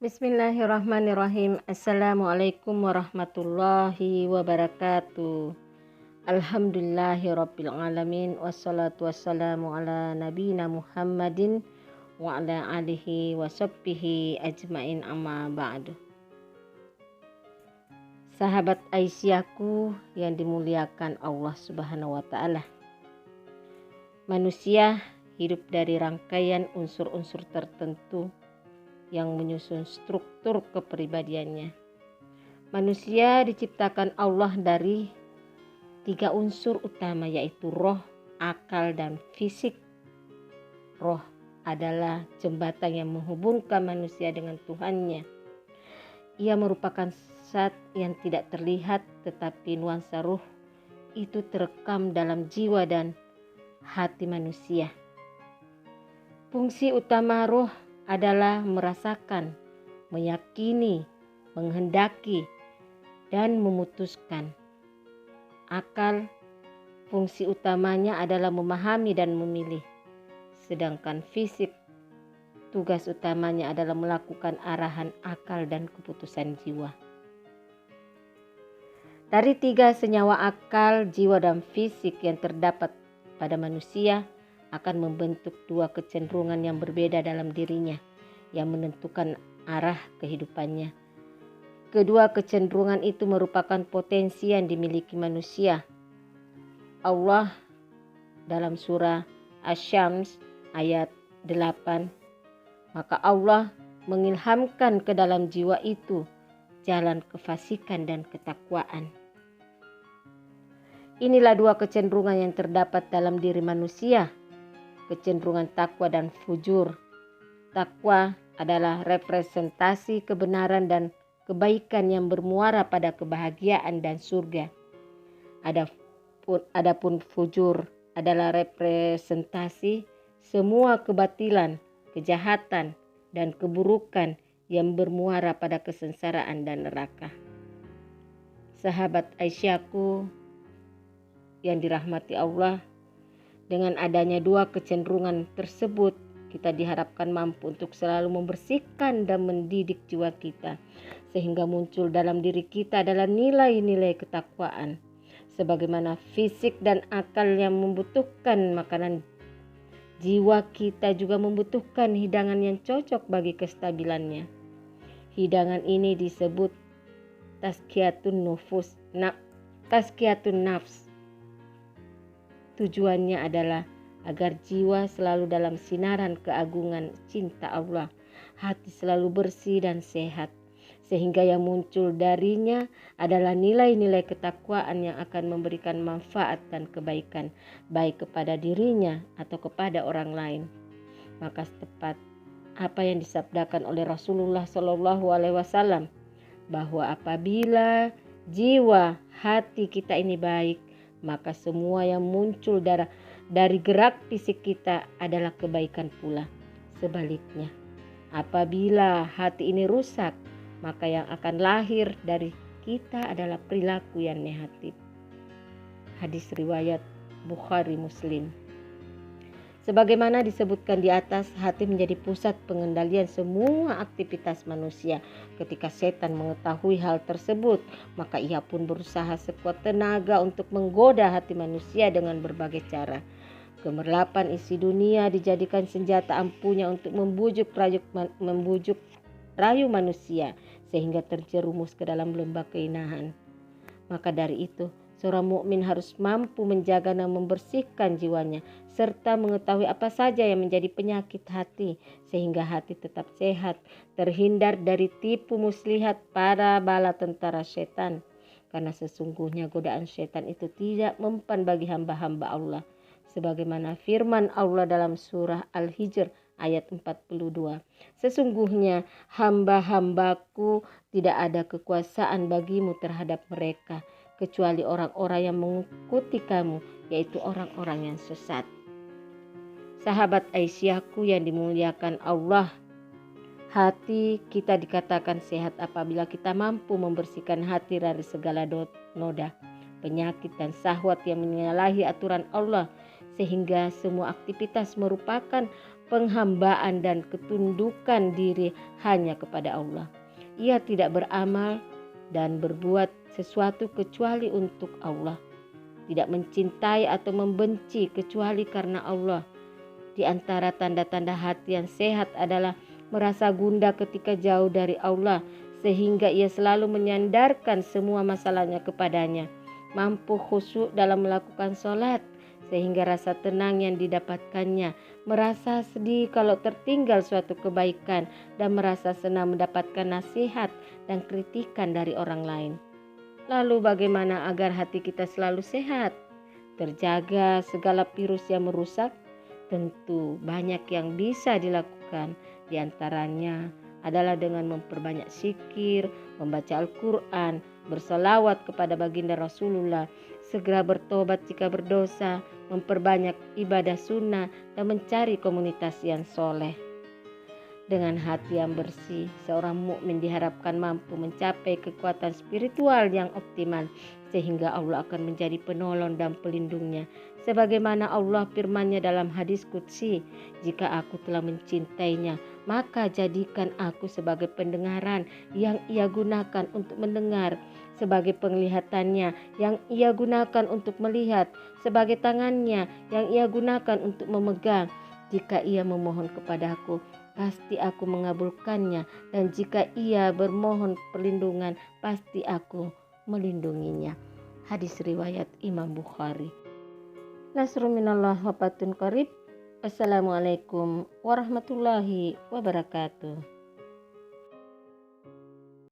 Bismillahirrahmanirrahim. Assalamualaikum warahmatullahi wabarakatuh. Alhamdulillahirabbil alamin wassalatu wassalamu ala nabiyina Muhammadin wa ala alihi washabbihi ajmain amma ba'du. Sahabat Aisyahku yang dimuliakan Allah Subhanahu wa taala. Manusia hidup dari rangkaian unsur-unsur tertentu yang menyusun struktur kepribadiannya. Manusia diciptakan Allah dari 3 unsur utama, yaitu roh, akal, dan fisik. Roh adalah jembatan yang menghubungkan manusia dengan Tuhannya. Ia merupakan zat yang tidak terlihat, tetapi nuansa ruh itu terekam dalam jiwa dan hati manusia. Fungsi utama roh adalah merasakan, meyakini, menghendaki, dan memutuskan. Akal, fungsi utamanya adalah memahami dan memilih. Sedangkan fisik, tugas utamanya adalah melakukan arahan akal dan keputusan jiwa. Dari 3 senyawa akal, jiwa, dan fisik yang terdapat pada manusia akan membentuk 2 kecenderungan yang berbeda dalam dirinya yang menentukan arah kehidupannya. Kedua kecenderungan itu merupakan potensi yang dimiliki manusia. Allah dalam surah Asy-Syams ayat 8, maka Allah mengilhamkan ke dalam jiwa itu jalan kefasikan dan ketakwaan. Inilah 2 kecenderungan yang terdapat dalam diri manusia. Kecenderungan takwa dan fujur. Takwa adalah representasi kebenaran dan kebaikan yang bermuara pada kebahagiaan dan surga. Adapun fujur adalah representasi semua kebatilan, kejahatan, dan keburukan yang bermuara pada kesengsaraan dan neraka. Sahabat Aisyahku yang dirahmati Allah, dengan adanya 2 kecenderungan tersebut, kita diharapkan mampu untuk selalu membersihkan dan mendidik jiwa kita, sehingga muncul dalam diri kita adalah nilai-nilai ketakwaan. Sebagaimana fisik dan akal yang membutuhkan makanan, jiwa kita juga membutuhkan hidangan yang cocok bagi kestabilannya. Hidangan ini disebut tazkiyatun nafs. Tujuannya adalah agar jiwa selalu dalam sinaran keagungan cinta Allah, hati selalu bersih dan sehat, sehingga yang muncul darinya adalah nilai-nilai ketakwaan yang akan memberikan manfaat dan kebaikan, baik kepada dirinya atau kepada orang lain. Maka tepat apa yang disabdakan oleh Rasulullah SAW, bahwa apabila jiwa hati kita ini baik, maka semua yang muncul dari gerak fisik kita adalah kebaikan pula. Sebaliknya, apabila hati ini rusak, maka yang akan lahir dari kita adalah perilaku yang negatif. Hadis riwayat Bukhari Muslim. Sebagaimana disebutkan di atas, hati menjadi pusat pengendalian semua aktivitas manusia. Ketika setan mengetahui hal tersebut, maka ia pun berusaha sekuat tenaga untuk menggoda hati manusia dengan berbagai cara. Gemerlapan isi dunia dijadikan senjata ampuhnya untuk membujuk rayu manusia, sehingga terjerumus ke dalam lembah keinahan. Maka dari itu, seorang mukmin harus mampu menjaga dan membersihkan jiwanya, serta mengetahui apa saja yang menjadi penyakit hati, sehingga hati tetap sehat, terhindar dari tipu muslihat para bala tentara setan. Karena sesungguhnya godaan setan itu tidak mempan bagi hamba-hamba Allah. Sebagaimana firman Allah dalam surah Al-Hijr ayat 42. Sesungguhnya hamba-hambaku tidak ada kekuasaan bagimu terhadap mereka, kecuali orang-orang yang mengikuti kamu, yaitu orang-orang yang sesat. Sahabat Aisyahku yang dimuliakan Allah, hati kita dikatakan sehat apabila kita mampu membersihkan hati dari segala noda, penyakit, dan syahwat yang menyalahi aturan Allah, sehingga semua aktivitas merupakan penghambaan dan ketundukan diri hanya kepada Allah. Ia tidak beramal dan berbuat sesuatu kecuali untuk Allah, tidak mencintai atau membenci kecuali karena Allah. Di antara tanda-tanda hati yang sehat adalah merasa gundah ketika jauh dari Allah, sehingga ia selalu menyandarkan semua masalahnya kepadanya, mampu khusyuk dalam melakukan sholat, sehingga rasa tenang yang didapatkannya, merasa sedih kalau tertinggal suatu kebaikan, dan merasa senang mendapatkan nasihat dan kritikan dari orang lain. Lalu bagaimana agar hati kita selalu sehat, terjaga segala virus yang merusak? Tentu banyak yang bisa dilakukan. Di antaranya adalah dengan memperbanyak zikir, membaca Al-Quran, berselawat kepada baginda Rasulullah, segera bertobat jika berdosa, memperbanyak ibadah sunnah, dan mencari komunitas yang soleh. Dengan hati yang bersih, seorang mukmin diharapkan mampu mencapai kekuatan spiritual yang optimal, sehingga Allah akan menjadi penolong dan pelindungnya. Sebagaimana Allah firman-Nya dalam hadis qudsi, "Jika aku telah mencintainya, maka jadikan aku sebagai pendengaran yang ia gunakan untuk mendengar, sebagai penglihatannya yang ia gunakan untuk melihat, sebagai tangannya yang ia gunakan untuk memegang. Jika ia memohon kepadaku, pasti aku mengabulkannya, dan jika ia bermohon perlindungan, pasti aku melindunginya." Hadis riwayat Imam Bukhari. Nasrun minallah wa fatun qarib. Assalamualaikum warahmatullahi wabarakatuh.